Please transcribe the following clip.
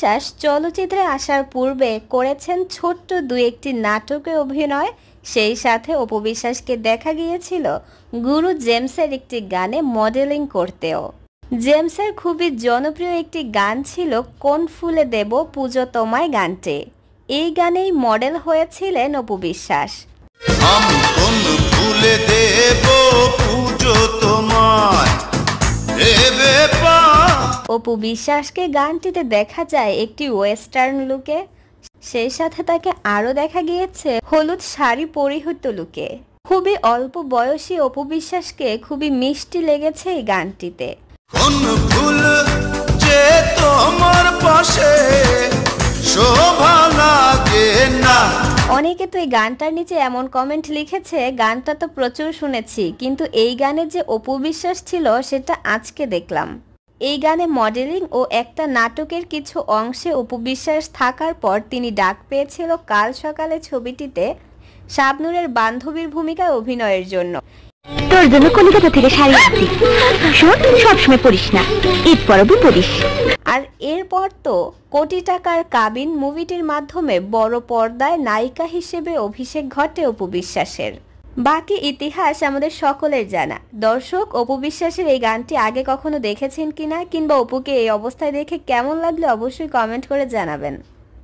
বিশ্বাস চলচ্চিত্রে আসার পূর্বে করেছেন ছোট্ট দুই একটি নাটকে অভিনয়। সেই সাথে অপু বিশ্বাসকে দেখা গিয়েছিল গুরু জেমসের একটি গানে মডেলিং করতেও। জেমসের খুবই জনপ্রিয় একটি গান ছিল কোন ফুলে দেব পুজো তোমায় গানটি। এই গানেই মডেল হয়েছিলেন অপু বিশ্বাস। আমি কোন ফুলে দেব পুজো তোমায় দেবে পা। অপু বিশ্বাসকে গানটিতে দেখা যায় একটি ওয়েস্টার্ন লুকে, সেই সাথে তাকে আরো দেখা গিয়েছে হলুদ শাড়ি পরিহিত লুকে। খুবই অল্প বয়সী অপু বিশ্বাসকে খুবই মিষ্টি লেগেছে এই গানটিতে। কোন ফুল যে তোমার পাশে শোভা লাগে না। অনেকে তো এই গানটার নিচে এমন কমেন্ট লিখেছে, গানটা তো প্রচুর শুনেছি কিন্তু এই গানে যে অপু বিশ্বাস ছিল সেটা আজকে দেখলাম। এই গানে মডেলিং ও একটা নাটকের কিছু অংশে অপু বিশ্বাস থাকার পর তিনি ডাক পেয়েছিল কাল সকালে ছবিটিতে শাবনূরের বান্ধবীর ভূমিকায় অভিনয়ের জন্য। তোর জন্য কলকাতা থেকে শাড়ি আনছি, শোন সবসময় পরিস না, ঈদ পরবই পরিস। আর এরপর তো কোটি টাকার কাবিন মুভিটির মাধ্যমে বড় পর্দায় নায়িকা হিসেবে অভিষেক ঘটে অপু বিশ্বাসের। বাকি ইতিহাস আমাদের সকলের জানা। দর্শক, অপু বিশ্বাসের এই গানটি আগে কখনো দেখেছেন কিনা, কিংবা অপুকে এই অবস্থায় দেখে কেমন লাগলে অবশ্যই কমেন্ট করে জানাবেন।